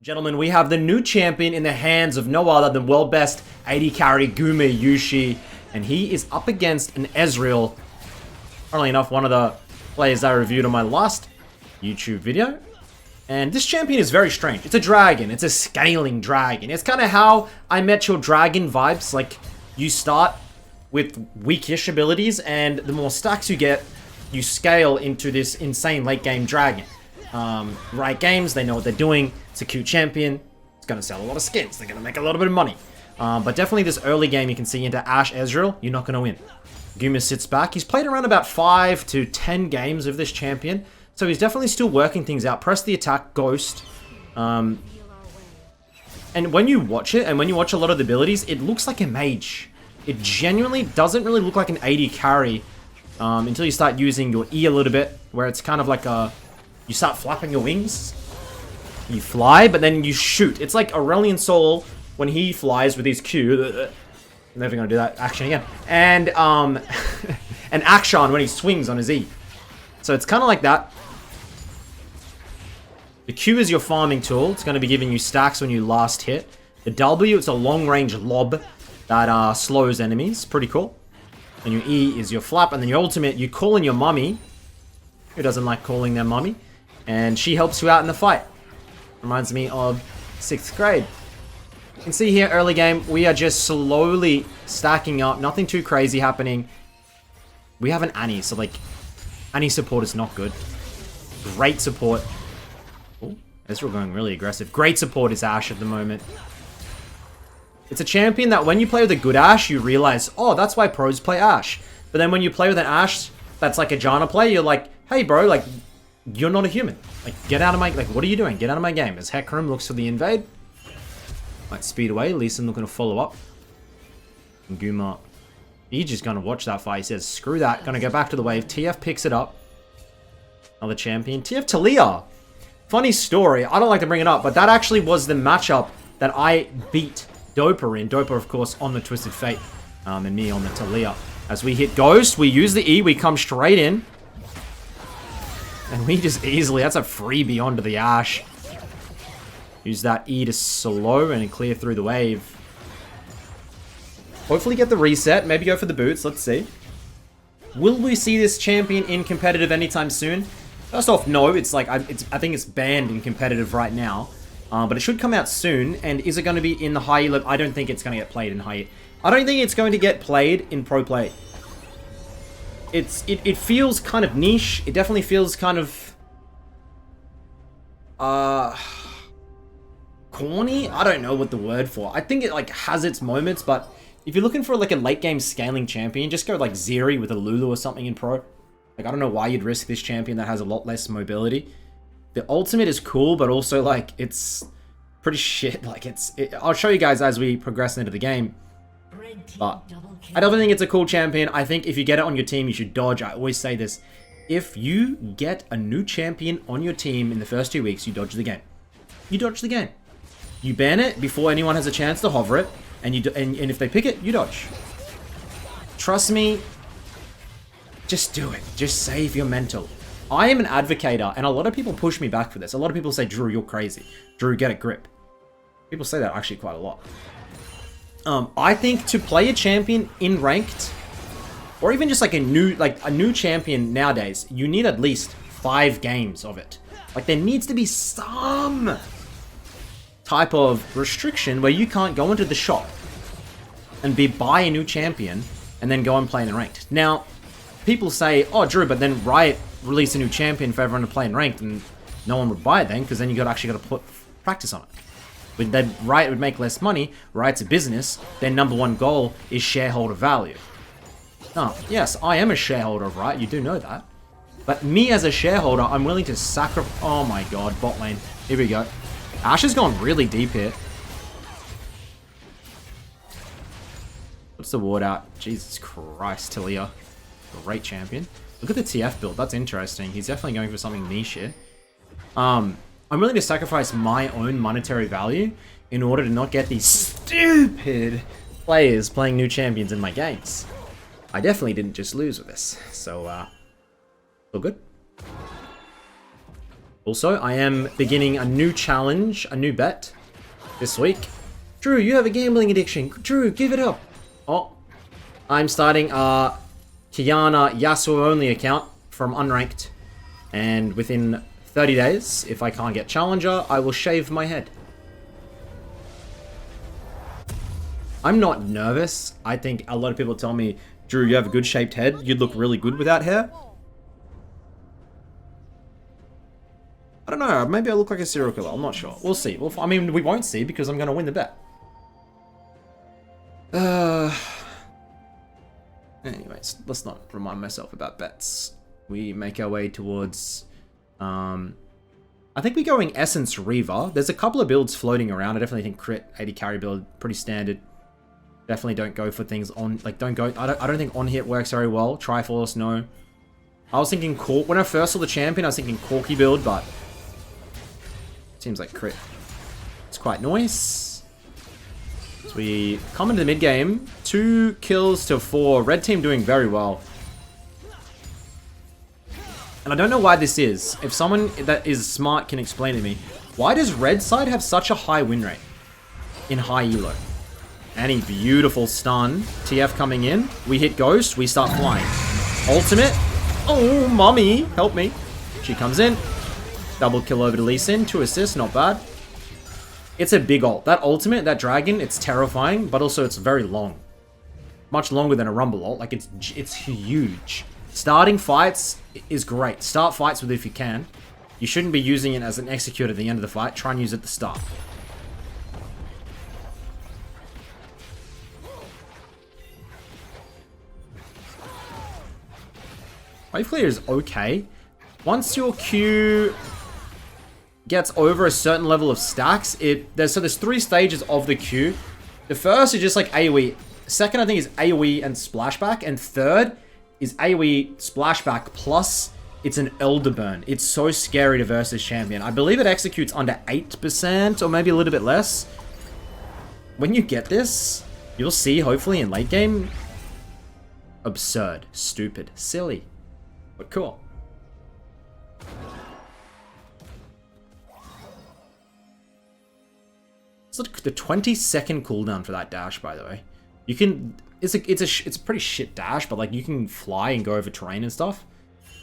Gentlemen, we have the new champion in the hands of no other than world best AD carry Gumayusi, and he is up against an Ezreal. Funnily enough, one of the players I reviewed on my last YouTube video. And this champion is very strange. It's a dragon. It's a scaling dragon. It's kind of how I Met Your Dragon vibes. Like, you start with weakish abilities, and the more stacks you get, you scale into this insane late game dragon. Riot Games, they know what they're doing. It's a cute champion. It's going to sell a lot of skins. They're going to make a little bit of money. But definitely this early game, you can see into Ashe Ezreal, you're not going to win. Guma sits back. He's played around about 5 to 10 games of this champion. So he's definitely still working things out. Press the attack, Ghost. And when you watch it, and when you watch a lot of the abilities, it looks like a mage. It genuinely doesn't really look like an AD carry until you start using your E a little bit, where it's kind of like a... You start flapping your wings. You fly, but then you shoot. It's like Aurelion Sol when he flies with his Q. Never gonna do that action again. And and Akshan when he swings on his E. So it's kind of like that. The Q is your farming tool. It's going to be giving you stacks when you last hit. The W, it's a long-range lob that slows enemies. Pretty cool. And your E is your flap. And then your ultimate, you call in your mummy. Who doesn't like calling their mummy? And she helps you out in the fight. Reminds me of 6th grade. You can see here, early game, we are just slowly stacking up. Nothing too crazy happening. We have an Annie, so like, Annie support is not good. Great support. Oh, Ezreal going really aggressive. Great support is Ashe at the moment. It's a champion that when you play with a good Ashe, you realize, oh, that's why pros play Ashe. But then when you play with an Ashe that's like a Janna play, you're like, hey bro, like, you're not a human. Like, get out of my, like, what are you doing? Get out of my game. As Hecarim looks for the invade. Might speed away. Lee Sin looking to follow up. And Guma, he's just going to watch that fight. He says, screw that. Going to go back to the wave. TF picks it up. Another champion. TF Talia. Funny story. I don't like to bring it up, but that actually was the matchup that I beat Dopa in. Dopa, of course, on the Twisted Fate. And me on the Talia. As we hit Ghost, we use the E. We come straight in. And we just easily, that's a freebie onto the Ashe. Use that E to slow and clear through the wave. Hopefully get the reset, maybe go for the boots, let's see. Will we see this champion in competitive anytime soon? First off, no, it's like, I think it's banned in competitive right now. But it should come out soon, and is it going to be in the high level? I don't think it's going to get played in high. I don't think it's going to get played in pro play. It feels kind of niche. It definitely feels kind of corny. I don't know what the word for. I think it like has its moments, but if you're looking for like a late game scaling champion, just go like Zeri with a Lulu or something in pro. Like, I don't know why you'd risk this champion that has a lot less mobility. The ultimate is cool, but also like it's pretty shit. Like I'll show you guys as we progress into the game. But I don't think it's a cool champion. I think if you get it on your team, you should dodge. I always say this. If you get a new champion on your team in the first 2 weeks, you dodge the game. You dodge the game. You ban it before anyone has a chance to hover it. And and if they pick it, you dodge. Trust me. Just do it. Just save your mental. I am an advocator, and a lot of people push me back for this. A lot of people say, Drew, you're crazy. Drew, get a grip. People say that actually quite a lot. I think to play a champion in ranked, or even just like a new champion nowadays, you need at least 5 games of it. Like, there needs to be some type of restriction where you can't go into the shop and buy a new champion and then go and play in ranked. Now, people say, oh, Drew, but then Riot released a new champion for everyone to play in ranked, and no one would buy it then, because then you actually got to put practice on it. But then Riot would make less money. Riot's a business. Their #1 goal is shareholder value. Oh, yes, I am a shareholder of Riot. You do know that. But me as a shareholder, I'm willing to sacrifice... Oh my god, bot lane. Here we go. Ashe has gone really deep here. What's the ward out? Jesus Christ, Talia. Great champion. Look at the TF build. That's interesting. He's definitely going for something niche here. I'm willing to sacrifice my own monetary value in order to not get these stupid players playing new champions in my games. I definitely didn't just lose with this. So, all good. Also, I am beginning a new challenge, a new bet this week. Drew, you have a gambling addiction. Drew, give it up. Oh, I'm starting a Kiana Yasuo only account from unranked. And within 30 days, if I can't get challenger, I will shave my head. I'm not nervous. I think a lot of people tell me, Drew, you have a good shaped head. You'd look really good without hair. I don't know. Maybe I look like a serial killer. I'm not sure. We'll see. I mean, we won't see because I'm going to win the bet. Anyways, let's not remind myself about bets. We make our way towards... I think we're going Essence Reaver. There's a couple of builds floating around. I definitely think crit 80 carry build, pretty standard. Definitely don't go for things on... Like, don't go... I don't think on hit works very well. Triforce, no. I was thinking... When I first saw the champion, I was thinking Corky build, but... Seems like crit. It's quite nice. So we come into the mid game. 2 kills to 4. Red team doing very well. And I don't know why this is. If someone that is smart can explain to me, why does red side have such a high win rate in high elo? Any beautiful stun. TF coming in. We hit ghost. We start flying. Ultimate. Oh, mommy. Help me. She comes in. Double kill over to Lee Sin. 2 assists. Not bad. It's a big ult. That ultimate, that dragon, it's terrifying, but also it's very long. Much longer than a rumble ult. Like, it's huge. Starting fights is great. Start fights with it if you can. You shouldn't be using it as an execute at the end of the fight. Try and use it at the start. Wave clear is okay. Once your Q gets over a certain level of stacks, there's 3 stages of the Q. The first is just like AoE. Second, I think, is AoE and splashback. And third is AoE splashback plus it's an Elder Burn. It's so scary to versus champion. I believe it executes under 8% or maybe a little bit less. When you get this, you'll see, hopefully, in late game, absurd, stupid, silly, but cool. It's like the 20-second cooldown for that dash, by the way. You can... It's a pretty shit dash, but like you can fly and go over terrain and stuff.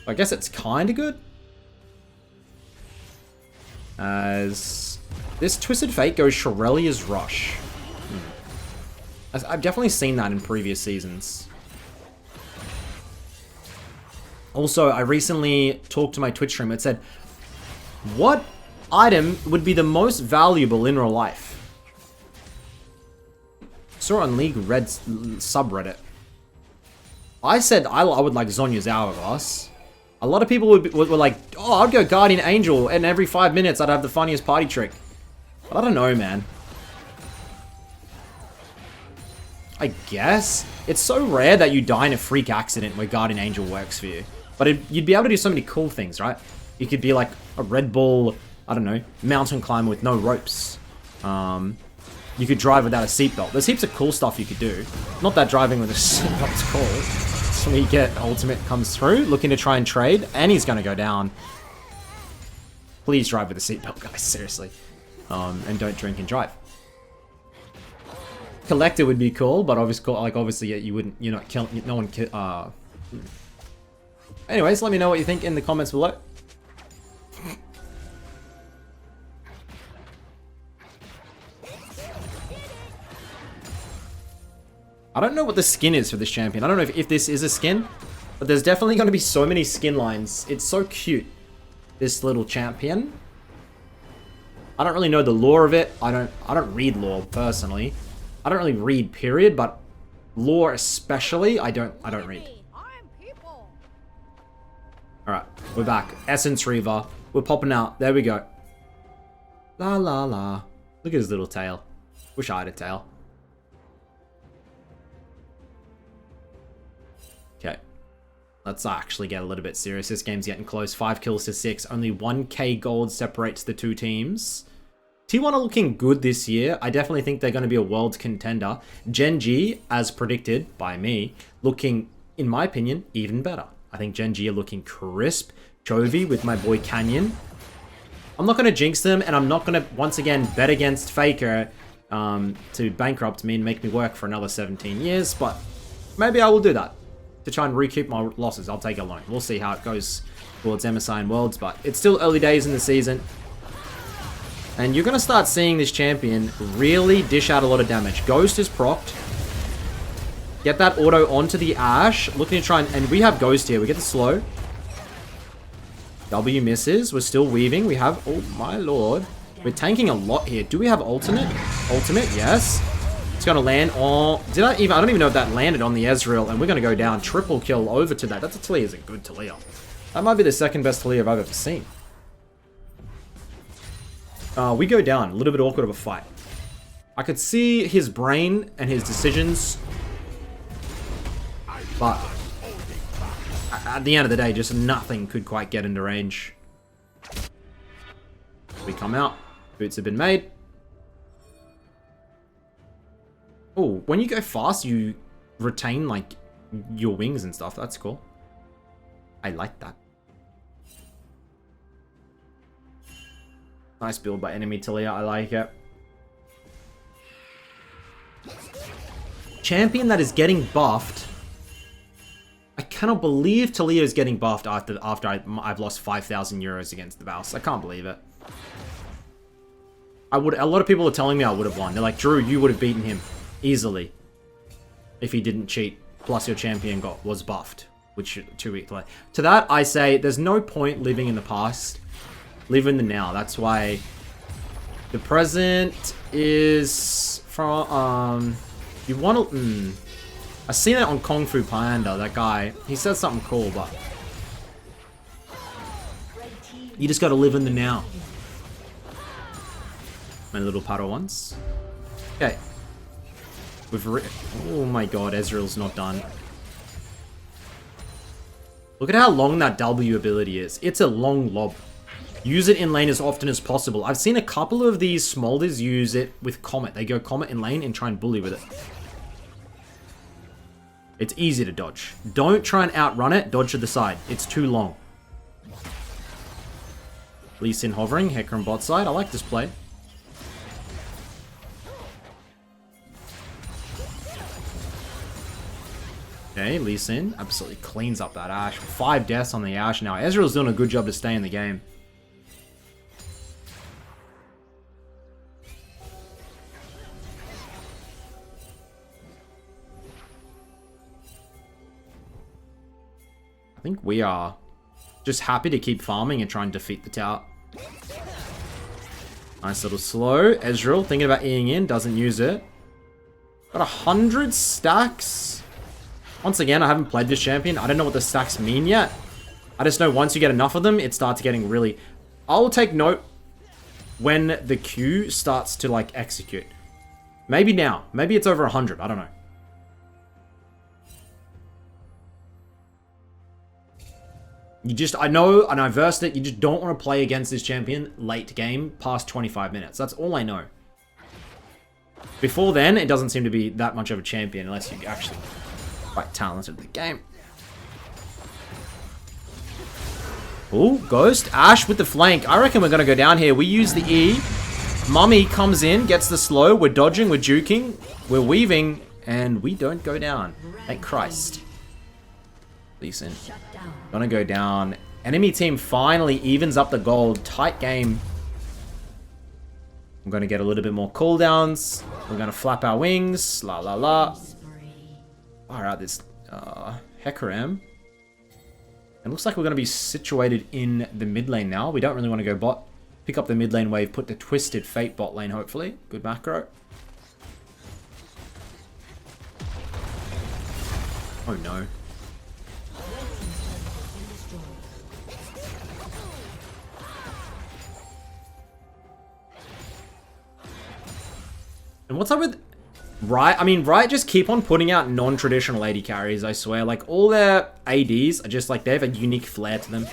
I guess it's kind of good. As this Twisted Fate goes Shirelia's Rush. I've definitely seen that in previous seasons. Also, I recently talked to my Twitch stream. It said, what item would be the most valuable in real life? Saw on League Red subreddit. I said I would like Zhonya's Hourglass. A lot of people were like, oh, I'd go Guardian Angel, and every 5 minutes I'd have the funniest party trick. But I don't know, man. I guess. It's so rare that you die in a freak accident where Guardian Angel works for you. But you'd be able to do so many cool things, right? You could be like a Red Bull, I don't know, mountain climber with no ropes. You could drive without a seatbelt. There's heaps of cool stuff you could do. Not that driving with a seatbelt's cool. So we get ultimate comes through, looking to try and trade, and he's gonna go down. Please drive with a seatbelt, guys, seriously. And don't drink and drive. Collector would be cool, but obviously you wouldn't, you're not killing, no one Anyways, let me know what you think in the comments below. I don't know what the skin is for this champion. I don't know if this is a skin, but there's definitely going to be so many skin lines. It's so cute, this little champion. I don't really know the lore of it. I don't read lore personally. I don't really read, period, but lore especially, I don't read. Alright, we're back. Essence Reaver. We're popping out. There we go. La la la. Look at his little tail. Wish I had a tail. Okay. Let's actually get a little bit serious. This game's getting close. 5 kills to 6. Only 1k gold separates the 2 teams. T1 are looking good this year. I definitely think they're going to be a world contender. Gen G, as predicted by me, looking, in my opinion, even better. I think Gen G are looking crisp. Chovy with my boy Canyon. I'm not going to jinx them, and I'm not going to, once again, bet against Faker to bankrupt me and make me work for another 17 years, but maybe I will do that to try and recoup my losses. I'll take a loan. We'll see how it goes towards MSI and Worlds, but it's still early days in the season. And you're going to start seeing this champion really dish out a lot of damage. Ghost is procced. Get that auto onto the Ashe. Looking to try and we have Ghost here. We get the slow. W misses. We're still weaving. We have... Oh, my lord. We're tanking a lot here. Do we have ultimate? Ultimate, yes. It's going to land on... I don't even know if that landed on the Ezreal. And we're going to go down. Triple kill over to that. That's a Talia. Is a good Talia. That might be the second best Talia I've ever seen. We go down. A little bit awkward of a fight. I could see his brain and his decisions. But at the end of the day, just nothing could quite get into range. We come out. Boots have been made. Oh, when you go fast, you retain, like, your wings and stuff. That's cool. I like that. Nice build by enemy Talia. I like it. Champion that is getting buffed. I cannot believe Talia is getting buffed after I've lost 5,000 euros against the Baus. I can't believe it. A lot of people are telling me I would have won. They're like, Drew, you would have beaten him easily if he didn't cheat. Plus your champion was buffed, which 2 weeks later. To that, I say there's no point living in the past. Live in the now. That's why the present is from you want to. I seen it on Kung Fu Panda. That guy, he says something cool, but you just got to live in the now. My little Padawans. Okay. Oh my god, Ezreal's not done. Look at how long that W ability is. It's a long lob. Use it in lane as often as possible. I've seen a couple of these Smolders use it with Comet. They go Comet in lane and try and bully with it. It's easy to dodge. Don't try and outrun it. Dodge to the side. It's too long. Lee Sin hovering. Hecarim bot side. I like this play. Okay, Lee Sin absolutely cleans up that Ashe. 5 deaths on the Ashe now. Ezreal's doing a good job to stay in the game. I think we are just happy to keep farming and try and defeat the tower. Nice little slow. Ezreal thinking about Eing in, doesn't use it. Got 100 stacks. Once again, I haven't played this champion. I don't know what the stacks mean yet. I just know once you get enough of them, it starts getting really... I'll take note when the Q starts to, like, execute. Maybe now. Maybe it's over 100. I don't know. You just, I know, and I versed it, you just don't want to play against this champion late game past 25 minutes. That's all I know. Before then, it doesn't seem to be that much of a champion unless you're actually quite talented at the game. Ooh, Ghost. Ashe with the flank. I reckon we're going to go down here. We use the E. Mummy comes in, gets the slow. We're dodging, we're juking, we're weaving, and we don't go down. Thank Christ. Decent. Gonna go down. Enemy team finally evens up the gold. Tight game. I'm gonna get a little bit more cooldowns. We're gonna flap our wings. La la la. Fire out this Hecarim. It looks like we're gonna be situated in the mid lane now. We don't really want to go bot. Pick up the mid lane wave. Put the Twisted Fate bot lane, hopefully. Good macro. Oh no. And what's up with Riot? I mean, Riot just keep on putting out non-traditional AD carries, I swear. Like, all their ADs are just like, they have a unique flair to them.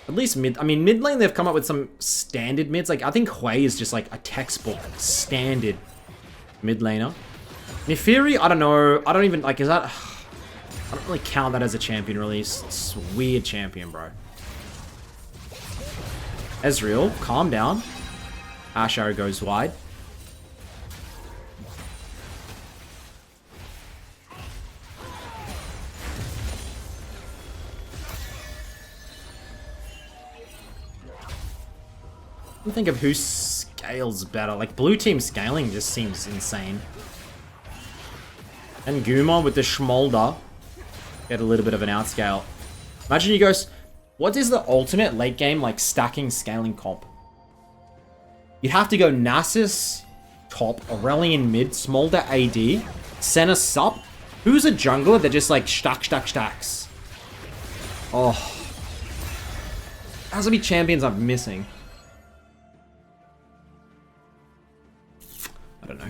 At least mid, I mean, mid lane they've come up with some standard mids. Like, I think Hui is just like a textbook standard mid laner. Nefiri, I don't know. I don't even, like, is that... I don't really count that as a champion release. It's a weird champion, bro. Ezreal, calm down. Ash Arrow goes wide. I think of who scales better. Like, blue team scaling just seems insane. And Guma with the Smolder get a little bit of an outscale. Imagine you go... What is the ultimate late game, like, stacking scaling comp? You'd have to go Nasus top, Aurelion mid, Smolder AD, Senna sup. Who's a jungler that just, like, stacks? Oh. How's many champions I'm missing? I don't know.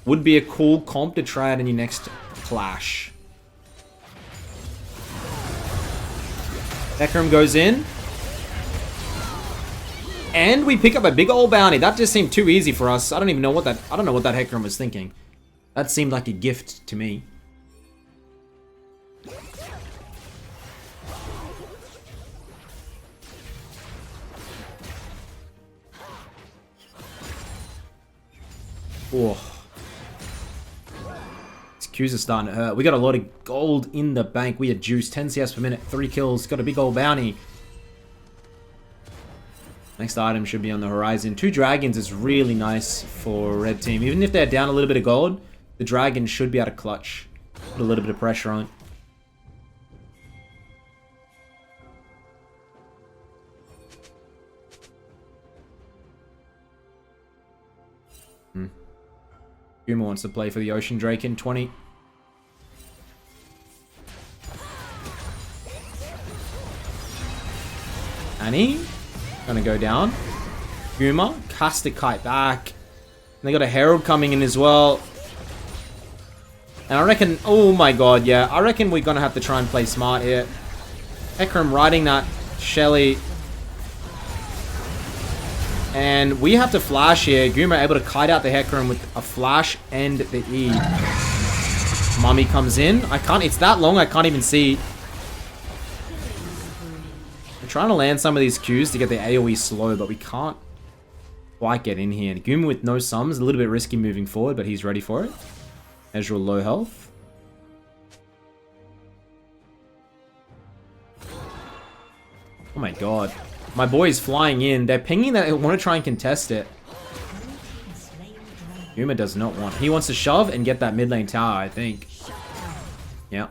Would be a cool comp to try out in your next clash. Hecarim goes in. And we pick up a big old bounty. That just seemed too easy for us. I don't know what that Hecarim was thinking. That seemed like a gift to me. Oh. These Qs are starting to hurt. We got a lot of gold in the bank. We had juice. 10 CS per minute. 3 kills. Got a big old bounty. Next item should be on the horizon. 2 dragons is really nice for red team. Even if they're down a little bit of gold, the dragon should be able to clutch. Put a little bit of pressure on. Guma wants to play for the Ocean Drake in 20. Annie, gonna go down. Guma, cast a kite back. And they got a Herald coming in as well. And I reckon, oh my god, yeah. I reckon we're gonna have to try and play smart here. Hecarim riding that Shelly. And we have to flash here. Guma able to kite out the Hecarim with a flash and the E. Mummy comes in. I can't, it's that long I can't even see. We're trying to land some of these Qs to get the AoE slow, but we can't quite get in here. And Guma with no sums, a little bit risky moving forward, but he's ready for it. Ezreal low health. Oh my god. My boy's flying in. They're pinging that they want to try and contest it. Guma does not want. He wants to shove and get that mid lane tower, I think. Yeah.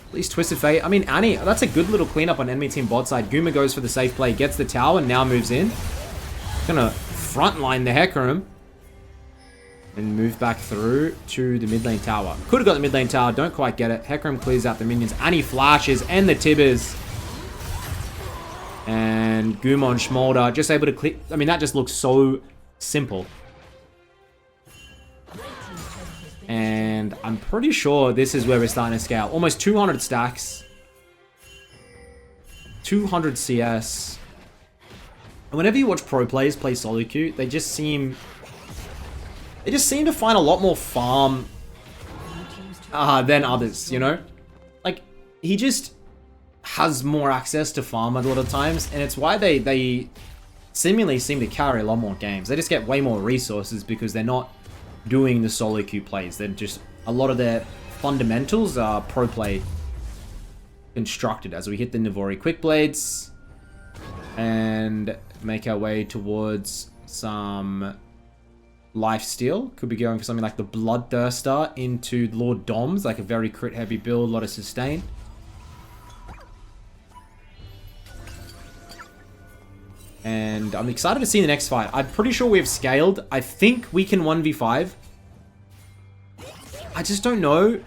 At least Twisted Fate. I mean, Annie, that's a good little cleanup on enemy team bot side. Guma goes for the safe play, gets the tower, and now moves in. Gonna frontline the Hecarim. And move back through to the mid lane tower. Could have got the mid lane tower, don't quite get it. Hecarim clears out the minions. Annie flashes and the Tibbers. And Guma and Smolder just able to click. I mean, that just looks so simple. And I'm pretty sure this is where we're starting to scale. Almost 200 stacks. 200 CS. And whenever you watch pro players play solo queue, they just seem to find a lot more farm than others, you know? Like, he just has more access to farm a lot of times, and it's why they seemingly seem to carry a lot more games. They just get way more resources because they're not doing the solo queue plays. They're just, a lot of their fundamentals are pro play constructed. As we hit the Navori quick blades and make our way towards some lifesteal. Could be going for something like the Bloodthirster into Lord Doms, like a very crit heavy build, a lot of sustain. And I'm excited to see the next fight. I'm pretty sure we've scaled. I think we can 1v5. I just don't know.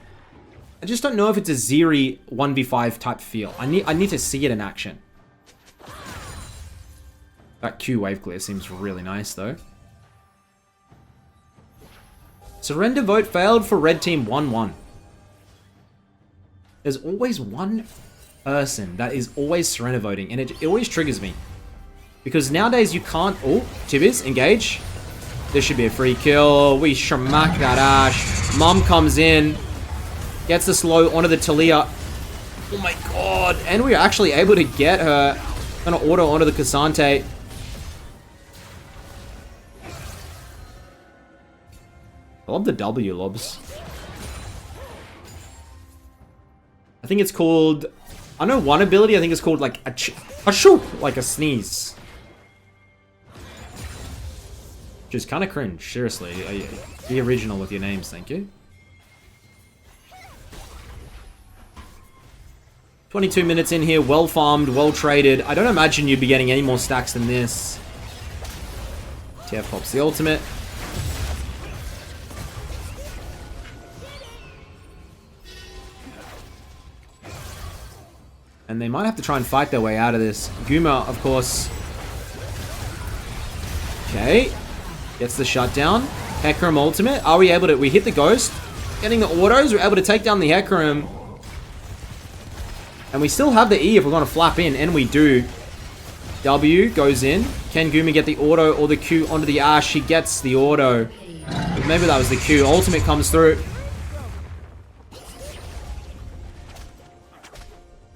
I just don't know if it's a Zeri 1v5 type feel. I need to see it in action. That Q wave clear seems really nice though. Surrender vote failed for red team 1-1. There's always one person that is always surrender voting, and it always triggers me. Because nowadays you can't... Oh, Tibbers, engage. This should be a free kill. We smack that Ashe. Mum comes in. Gets the slow onto the Talia. Oh my god. And we're actually able to get her. Gonna auto onto the Cassante. I love the W, Lobs. I think it's called... I know one ability, I think it's called like a shoo, like a sneeze. Which is kind of cringe, seriously. Be original with your names, thank you. 22 minutes in here, well farmed, well traded. I don't imagine you'd be getting any more stacks than this. TF pops the ultimate. And they might have to try and fight their way out of this. Guma, of course. Okay. Gets the shutdown. Hecarim ultimate. Are we able to... We hit the ghost. Getting the autos. We're able to take down the Hecarim. And we still have the E if we're going to flap in. And we do. W goes in. Can Guma get the auto or the Q onto the Ashe? He gets the auto. Maybe that was the Q. Ultimate comes through.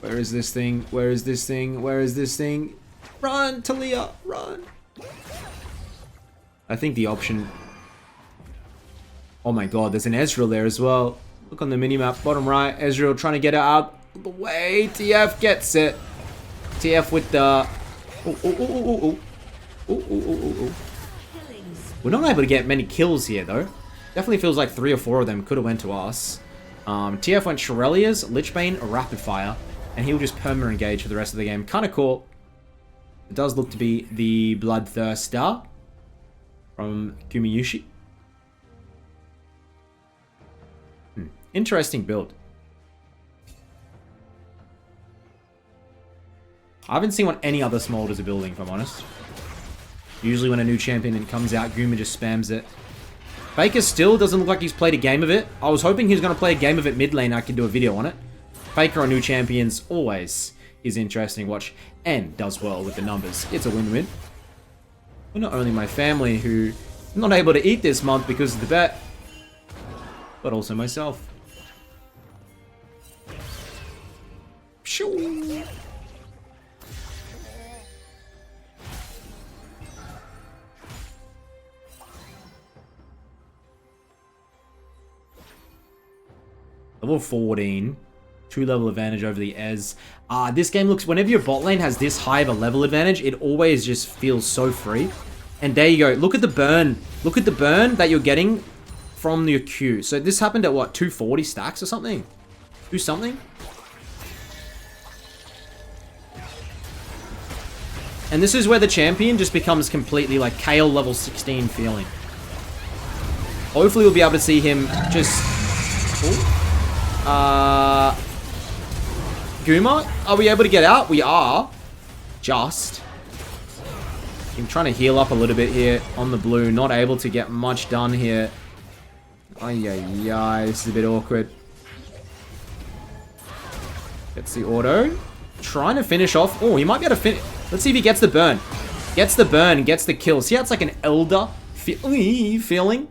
Where is this thing? Where is this thing? Where is this thing? Run, Talia, run. I think the option... Oh my god, there's an Ezreal there as well. Look on the minimap, bottom right. Ezreal trying to get it out of the way. TF gets it. TF with the... We're not able to get many kills here, though. Definitely feels like 3 or 4 of them could have went to us. TF went Shurelya's, Lichbane, a Rapid Fire. And he'll just perma-engage for the rest of the game. Kind of cool. It does look to be the Bloodthirster from Gumayusi. Interesting build. I haven't seen what any other Smolders are building, if I'm honest. Usually when a new champion comes out, Guma just spams it. Faker still doesn't look like he's played a game of it. I was hoping he was going to play a game of it mid lane. I could do a video on it. Faker on new champions always is interesting to watch and does well with the numbers. It's a win-win. But not only my family who I'm not able to eat this month because of the bet, but also myself. Shoo. Level 14. 2-level advantage over the Ez. This game looks... Whenever your bot lane has this high of a level advantage, it always just feels so free. And there you go. Look at the burn. Look at the burn that you're getting from your Q. So this happened at, what, 240 stacks or something? Do something? And this is where the champion just becomes completely like Kale level 16 feeling. Hopefully we'll be able to see him just... Guma, are we able to get out? We are. Just. I'm trying to heal up a little bit here on the blue. Not able to get much done here. Ay, ay, ay. This is a bit awkward. Gets the auto. Trying to finish off. Oh, he might be able to finish. Let's see if he gets the burn. Gets the burn, gets the kill. See how it's like an Elder feeling?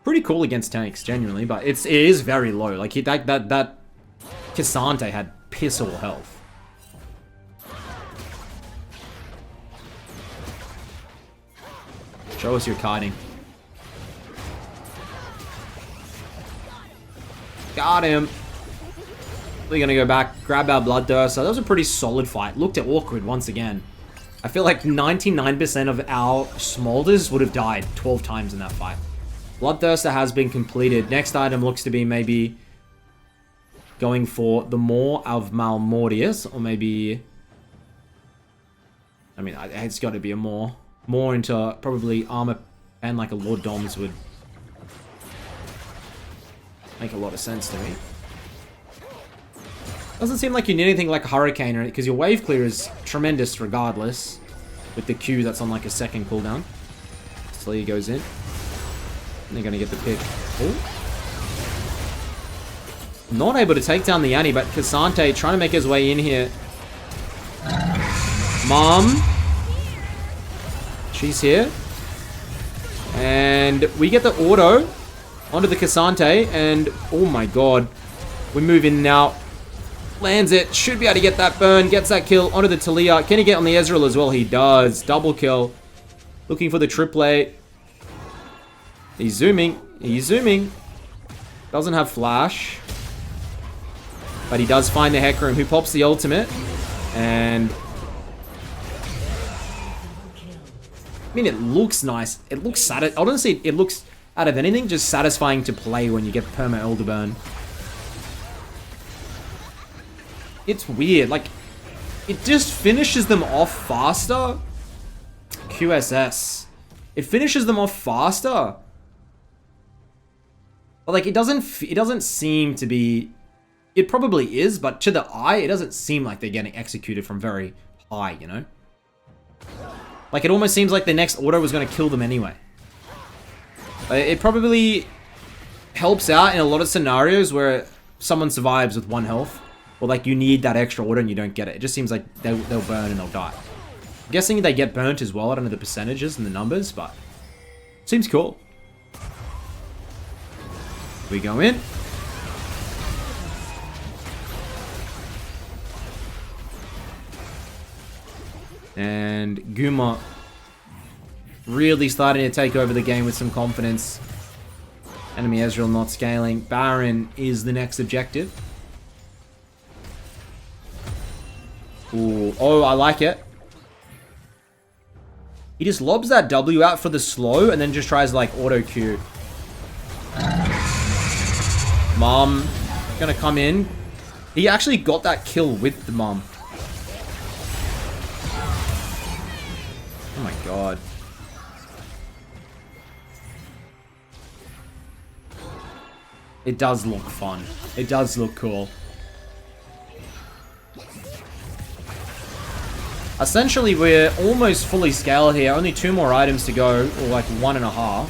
Pretty cool against tanks, genuinely, but it is very low. Like, that Cassante had piss all health. Show us your kiting. Got him. We're gonna go back, grab our Bloodthirster. So that was a pretty solid fight. Looked awkward once again. I feel like 99% of our Smolders would have died 12 times in that fight. Bloodthirster has been completed. Next item looks to be maybe going for the Maw of Malmortius, or maybe... I mean, it's got to be a Maw. More into probably armor and like a Lord Doms would make a lot of sense to me. Doesn't seem like you need anything like a Hurricane or because your wave clear is tremendous regardless. With the Q that's on like a second cooldown. Slee goes in. And they're gonna get the pick. Oh. Not able to take down the Annie, but Cassante trying to make his way in here. Mom. She's here. And we get the auto onto the Cassante. And, oh my god. We move in now. Lands it. Should be able to get that burn. Gets that kill onto the Talia. Can he get on the Ezreal as well? He does. Double kill. Looking for the triple. He's zooming. He's zooming. Doesn't have flash. But he does find the Hecarim, who pops the ultimate. And... I mean, it looks nice. It looks honestly, it looks, out of anything, just satisfying to play when you get perma Elderburn. It's weird. Like, it just finishes them off faster. QSS. It finishes them off faster. But like, it doesn't seem to be... It probably is, but to the eye, it doesn't seem like they're getting executed from very high, you know? Like, it almost seems like the next auto was going to kill them anyway. It probably helps out in a lot of scenarios where someone survives with 1 health. Or, like, you need that extra auto and you don't get it. It just seems like they'll burn and they'll die. I'm guessing they get burnt as well. I don't know the percentages and the numbers, but... Seems cool. We go in. And Guma really starting to take over the game with some confidence. Enemy Ezreal not scaling. Baron is the next objective. Ooh. Oh, I like it. He just lobs that W out for the slow and then just tries to like auto Q. Mom gonna come in. He actually got that kill with the mom. Oh my god. It does look fun. It does look cool. Essentially, we're almost fully scaled here. Only 2 more items to go, or like 1.5.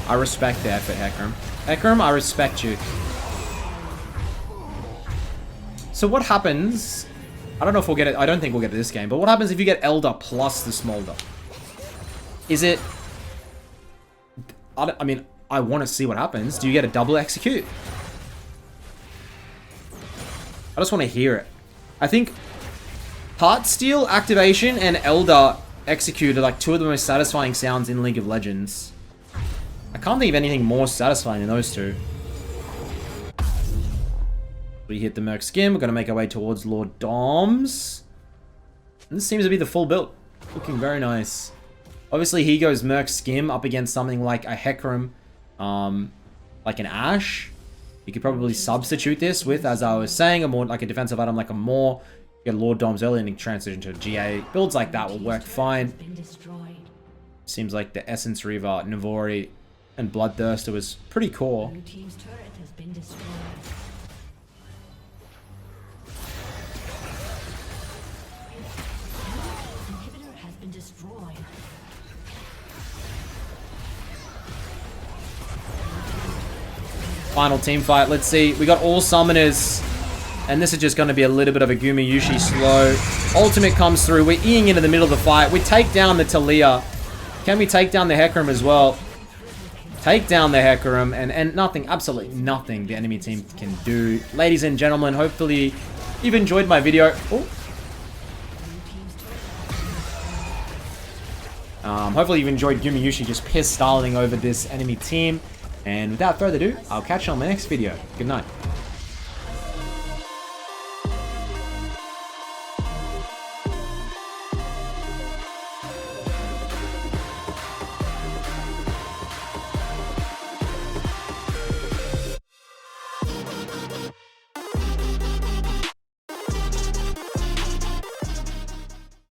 I respect the effort, Hecarim. Hecarim, I respect you. So what happens... I don't know if we'll get it. I don't think we'll get it this game. But what happens if you get Elder plus the Smolder? Is it... I mean, I want to see what happens. Do you get a double execute? I just want to hear it. I think Heartsteel activation and Elder execute are like 2 of the most satisfying sounds in League of Legends. I can't think of anything more satisfying than those 2. We hit the Merc Skim. We're going to make our way towards Lord Doms. And this seems to be the full build. Looking very nice. Obviously, he goes Merc Skim up against something like a Hecarim, like an Ashe. You could probably substitute this with, as I was saying, a more like a defensive item, like a more get Lord Doms early and transition to GA. Builds like that will work fine. Seems like the Essence Reaver, Navori, and Bloodthirster was pretty core. Blue team's turret has been destroyed. Inhibitor has been destroyed. Final team fight. Let's see. We got all summoners. And this is just going to be a little bit of a Gumayusi slow. Ultimate comes through. We're eating into the middle of the fight. We take down the Talia. Can we take down the Hecarim as well? Take down the Hecarim. And nothing, absolutely nothing the enemy team can do. Ladies and gentlemen, hopefully you've enjoyed my video. Hopefully you've enjoyed Gumayusi just piss styling over this enemy team. And without further ado, I'll catch you on my next video. Good night.